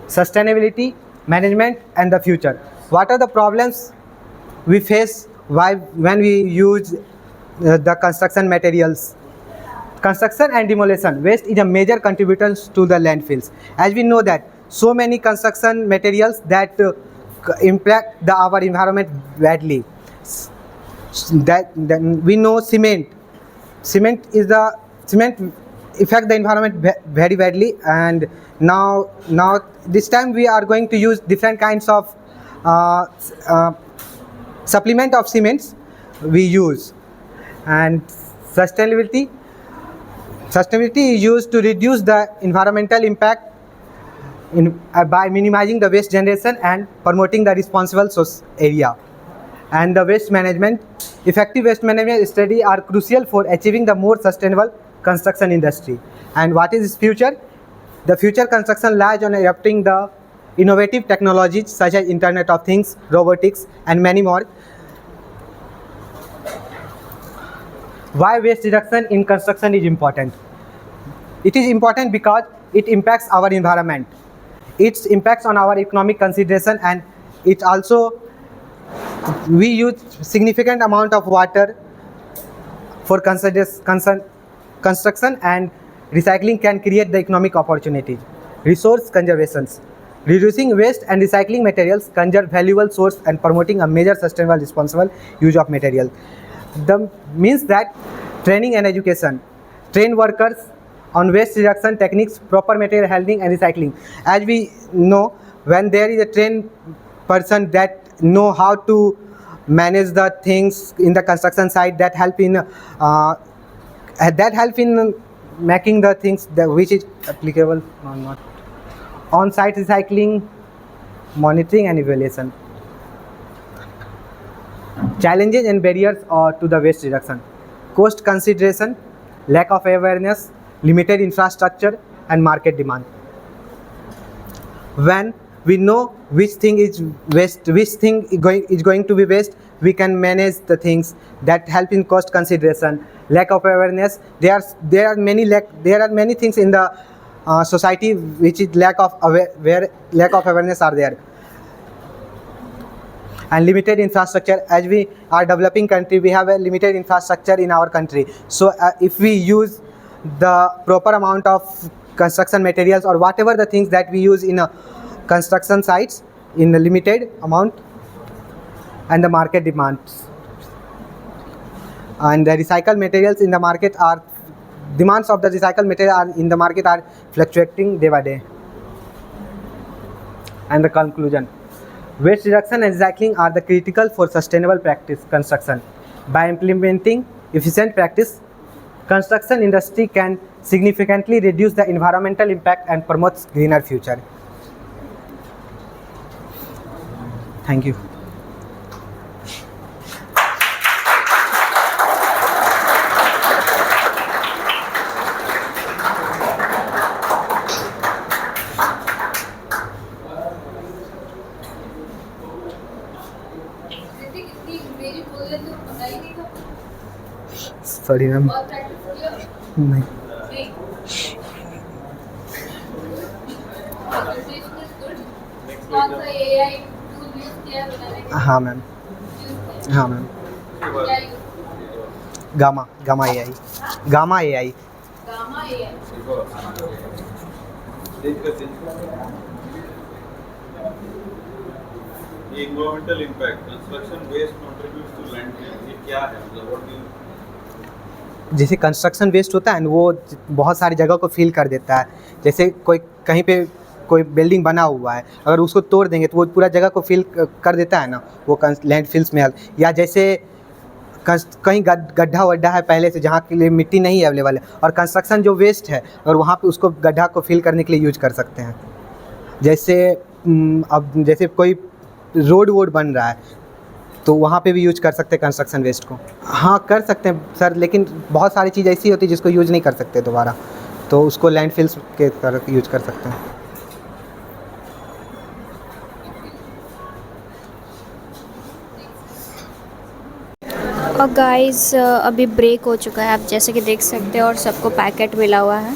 sustainability, management, and the future. What are the problems we face when we use the construction materials? Construction and demolition waste is a major contributor to the landfills. As we know that so many construction materials that impact our environment badly. Then we know cement affect the environment very badly, and now this time we are going to use different kinds of supplement of cements we use. And sustainability is used to reduce the environmental impact by minimizing the waste generation and promoting the responsible source area. And the waste management, effective waste management studies are crucial for achieving the more sustainable construction industry. And what is its future? The future construction lies on adopting the innovative technologies such as Internet of Things, robotics, and many more. Why waste reduction in construction is important? It is important because it impacts our environment. It impacts on our economic consideration, and it also, we use significant amount of water for construction, and recycling can create the economic opportunities. Resource conservation. Reducing waste and recycling materials conserve valuable source and promoting a major sustainable responsible use of material. The means that training and education. Train workers on waste reduction techniques, proper material handling and recycling. As we know, when there is a trained person that know how to manage the things in the construction site, that help in making the things which is applicable or not. On-site recycling, monitoring and evaluation. Challenges and barriers to the waste reduction. Cost consideration, lack of awareness, limited infrastructure and market demand. When we know which thing is waste, which thing is going to be waste, we can manage the things that help in cost consideration. Lack of awareness, there are many things in the society which is lack of awareness are there. And limited infrastructure, as we are developing country, we have a limited infrastructure in our country. So if we use the proper amount of construction materials or whatever the things that we use in construction sites in a limited amount, and the market demands. And the recycled materials in the market are, demands of the recycled material in the market are fluctuating day by day. And the conclusion. Waste reduction and recycling are the critical for sustainable practice construction. By implementing efficient practice, construction industry can significantly reduce the environmental impact and promotes greener future. Thank you. Sorry ma'am, नहीं। हाँ ma'am, हाँ ma'am. Gamma AI। Environmental impact, construction waste contributes to landfill, ये क्या है, मतलब what do you? जैसे construction waste होता है ना, वो बहुत सारी जगह को फिल कर देता है। जैसे कोई कहीं पे कोई बिल्डिंग बना हुआ है, अगर उसको तोड़ देंगे तो वो पूरा जगह को फिल कर देता है ना, वो लैंडफिल्स में। या जैसे कहीं गड्ढा वड्ढा है पहले से जहाँ के लिए मिट्टी नहीं अवेलेबल है, और कंस्ट्रक्शन जो वेस्ट है और वहाँ पे उसको गड्ढा को फिल करने के लिए यूज कर सकते हैं। जैसे अब जैसे कोई रोड वोड बन रहा है तो वहाँ पे भी यूज कर सकते हैं कंस्ट्रक्शन वेस्ट को। हाँ कर सकते हैं सर, लेकिन बहुत सारी चीज़ ऐसी होती है जिसको यूज नहीं कर सकते दोबारा, तो उसको लैंडफिल्स के तरह यूज कर सकते हैं। और गाइस अभी ब्रेक हो चुका है, आप जैसे कि देख सकते हैं, और सबको पैकेट मिला हुआ है।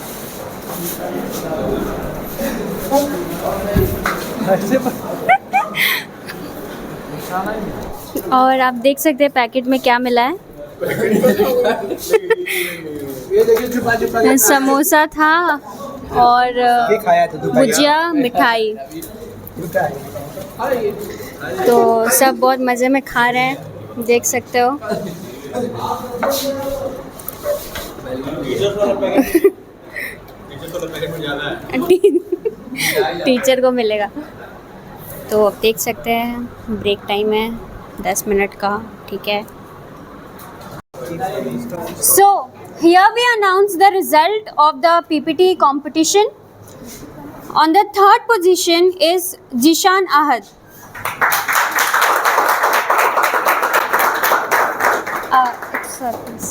और आप देख सकते हैं पैकेट में क्या मिला है। समोसा था, और भुजिया मिठाई। तो सब बहुत मज़े में खा रहे हैं, देख सकते हो। टीचर को मिलेगा। तो अब देख सकते हैं, ब्रेक टाइम है 10 मिनट का, ठीक है। So here we announce the result of the PPT competition. On the third position is Jishan Ahad. Sir, please.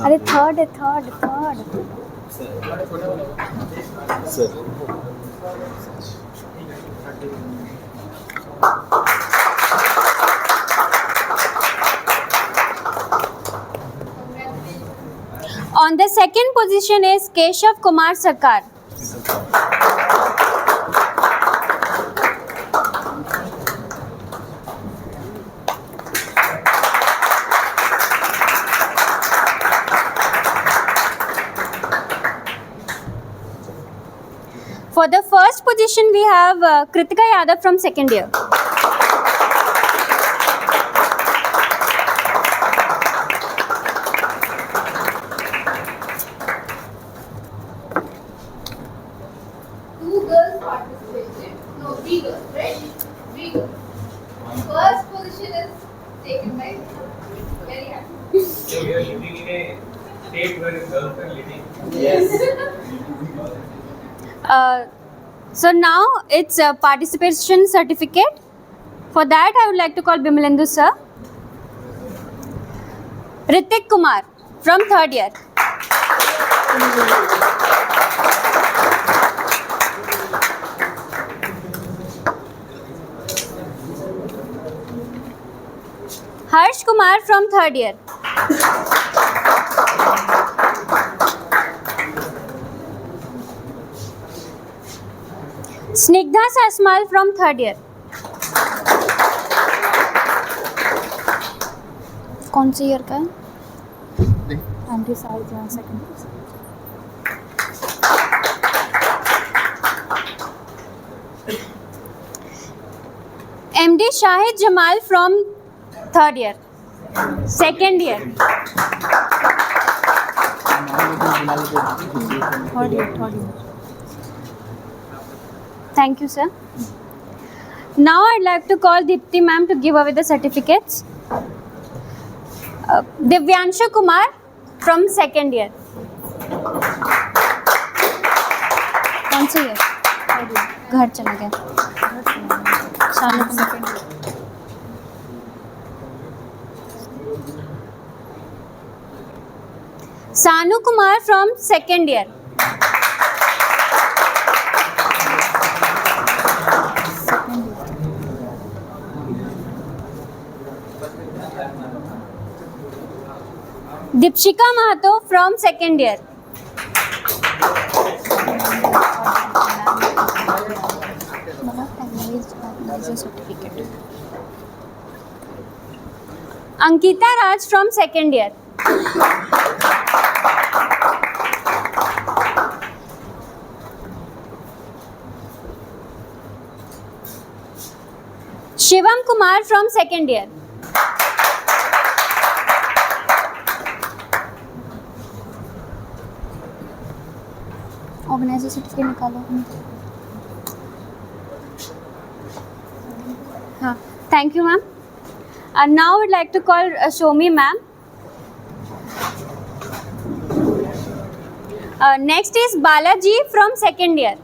अरे थर्ड है, third. On the second position is Keshav Kumar Sarkar. For the first position, we have Kritika Yadav from second year. Two girls participated. No, three girls, right? Three girls. First position is taken by. Very happy. So we are living in a state where girls are living. Yes. So now it's a participation certificate. For that, I would like to call Bimalendu sir. Ritik Kumar from third year. Harsh Kumar from third year. Snigdha Sasmal from third year. कौन से year का है? Second. MD Shahid Jamal from third year. Second year. Third year. Thank you, sir. Now I'd like to call Dipti ma'am to give away the certificates. Divyanshu Kumar from second year. कौन से year? घर चला गया। सानू second year. Sanu Kumar from second year. Dipshika Mahato from second year. Ankita Raj from second year. Shivam Kumar from second year. Organiser certificate निकालो। हाँ, thank you ma'am. And now I would like to call Shomi ma'am. Next is Balaji from second year.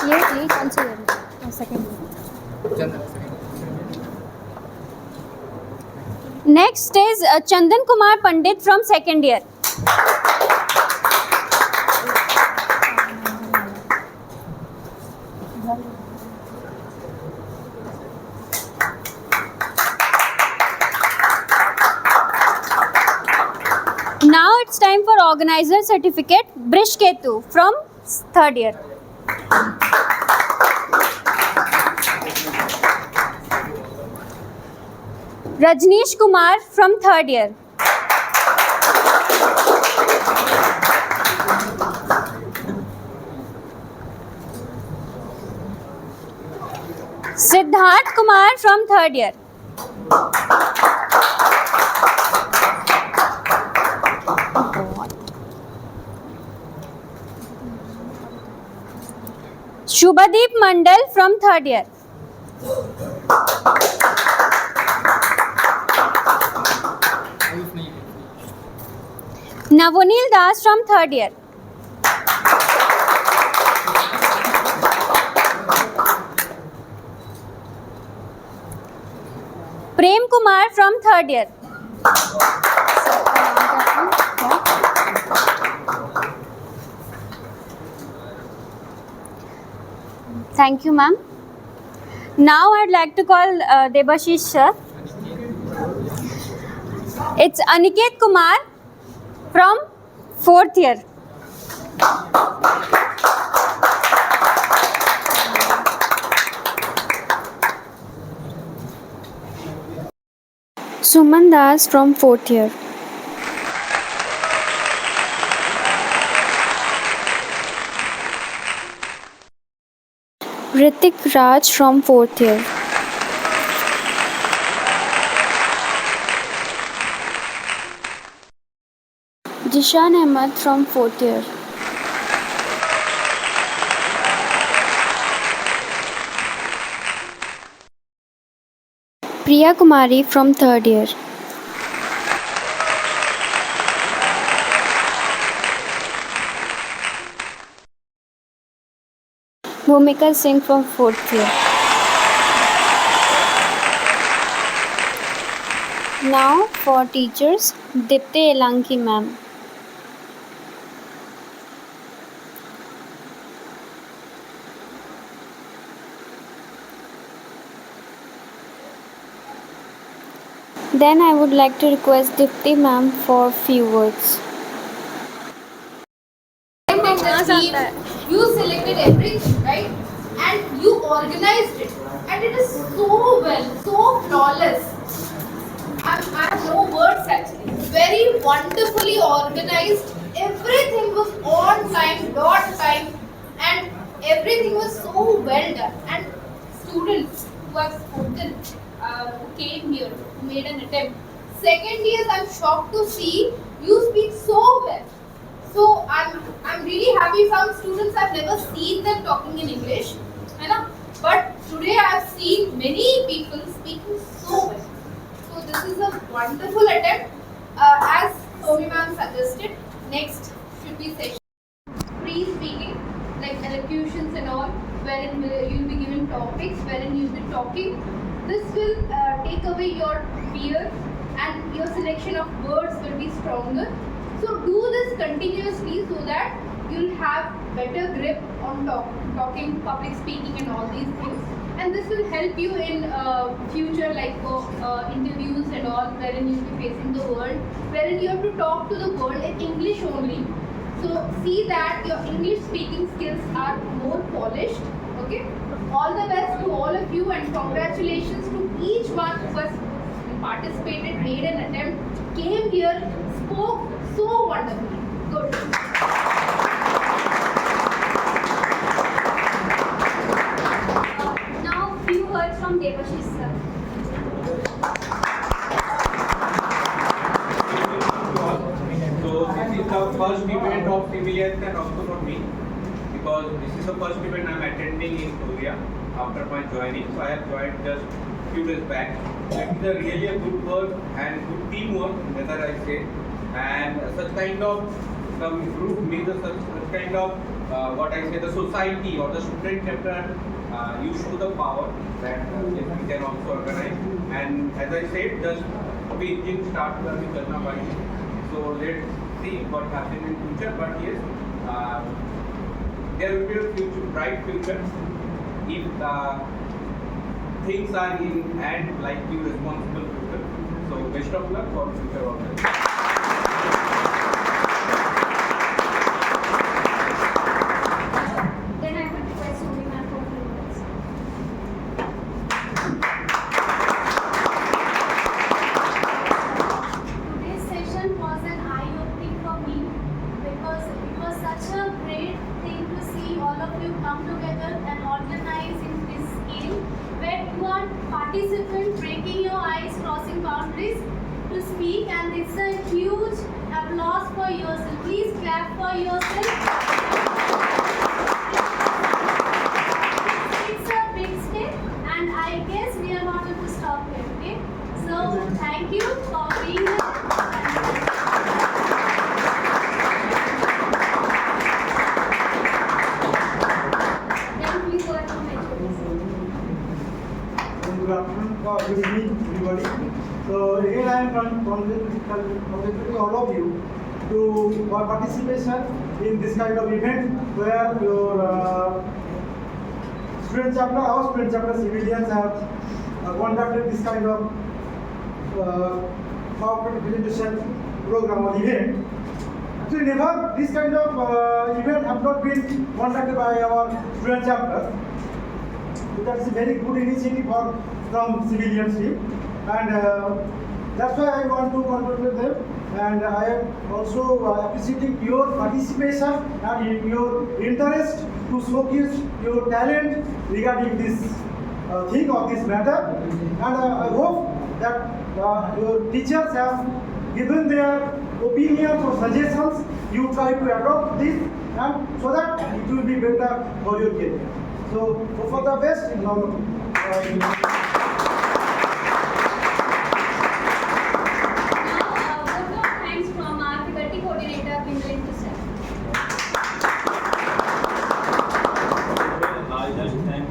ये कौन सा year है? Second year. Next is Chandan Kumar Pandit from second year. Now it's time for organizer certificate Brish Ketu from third year. Rajneesh Kumar from 3rd year. Siddharth Kumar from 3rd year. Shubhadeep Mandal from 3rd year. Navonil Das from 3rd year. Prem Kumar from 3rd year. Thank you, ma'am. Now I'd like to call Debashish sir. It's Aniket Kumar from 4th year. Suman Das from 4th year. Ritik Raj from 4th year. Jishan Ahmed from 4th year. Priya Kumari from 3rd year. Bhumika Singh from 4th year. Now for teachers, Dipti Elanki ma'am. Then I would like to request Dipti ma'am for few words. You selected everything, right? And you organized it. And it is so well, so flawless. I have no words actually. Very wonderfully organized. Everything was on time, dot time. And everything was so well done. And students who have spoken, who came here, who made an attempt. Second years, I'm shocked to see you speak so well. So I'm really happy. Some students I've never seen them talking in English, but today I have seen many people speaking so well. So this is a wonderful attempt. As Somi ma'am suggested, next should be session free speaking, like elocutions and all, wherein you'll be given topics, wherein you'll be talking. This will take away your fear, and your selection of words will be stronger. So do this continuously so that you'll have better grip on talking, public speaking and all these things. And this will help you in future, like interviews and all, wherein you'll be facing the world, wherein you have to talk to the world in English only. So see that your English speaking skills are more polished. Okay. All the best to all of you, and congratulations to each one who has participated, made an attempt, came here, spoke so wonderfully. Good. Now few words from Debashish sir. So this is the first event of civilians and also for me, because this is the first event I am attending in Korea after my joining. So I have joined just few days back. It is really a good work and good teamwork, whether I say, and such kind of some group means such kind of what I say, the society or the student chapter you show the power that we can also organize. And as I said, just we didn't start with Karna Bhai. So let's see what happens in future. But yes, there will be a future, bright future if things are in hand like you responsible people. So best of luck for future organization. Then I would request Somi ma'am for few words. of you come together and organize in this scale where you are participants breaking your ice, crossing boundaries to speak, and it's a huge applause for yourself. Please clap for yourself. It's a big step, and I guess we are not going to stop here, okay? So thank you for being here. Good afternoon or good evening, everybody. So again, I am congratulating all of you for participation in this kind of event where your student chapter, our student chapter civilians have conducted this kind of PowerPoint presentation program or event. Actually, never this kind of event have not been conducted by our student chapter. So that's a very good initiative from civilians team, and that's why I want to congratulate them. And I am also appreciating your participation and your interest to showcase your talent regarding this thing of this matter. And I hope that your teachers have given their opinions or suggestions. You try to adopt this, and so that it will be better for your career. So for the best in all Thanks from our faculty coordinator, Pingalin Tussaud. I just thank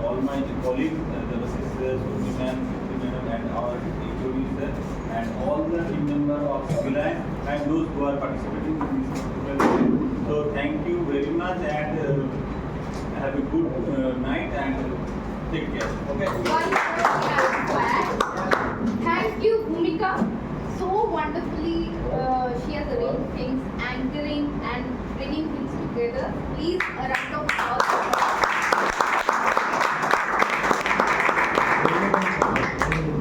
all my colleagues, the sisters, Madam, and our HOD sir, and all the team members of Civiline and those who are participating in this event. So thank you very much, and have a good night and take care. Okay. Thank you, Bhumika. So wonderfully, she has arranged things, anchoring and bringing things together. Please, a round of applause.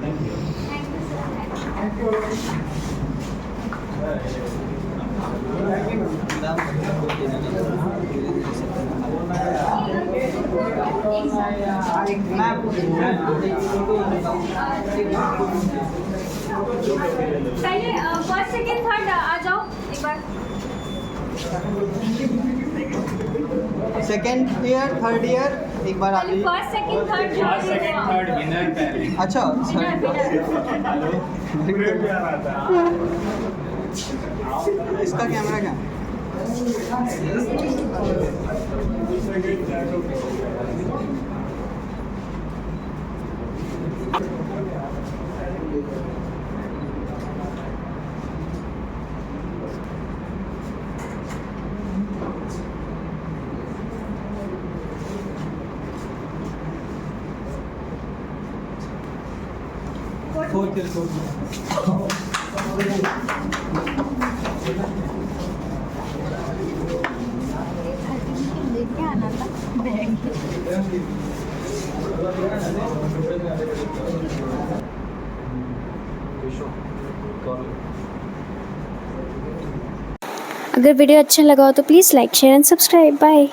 Thank you. Thank you, sir. Thank you. पहले first second third आ जाओ एक बार. Second year third year एक बार आ जाइए. First second third winner पहले. अच्छा इसका camera क्या लेके आना था बैग. अगर वीडियो अच्छा लगा हो तो please like share and subscribe. Bye.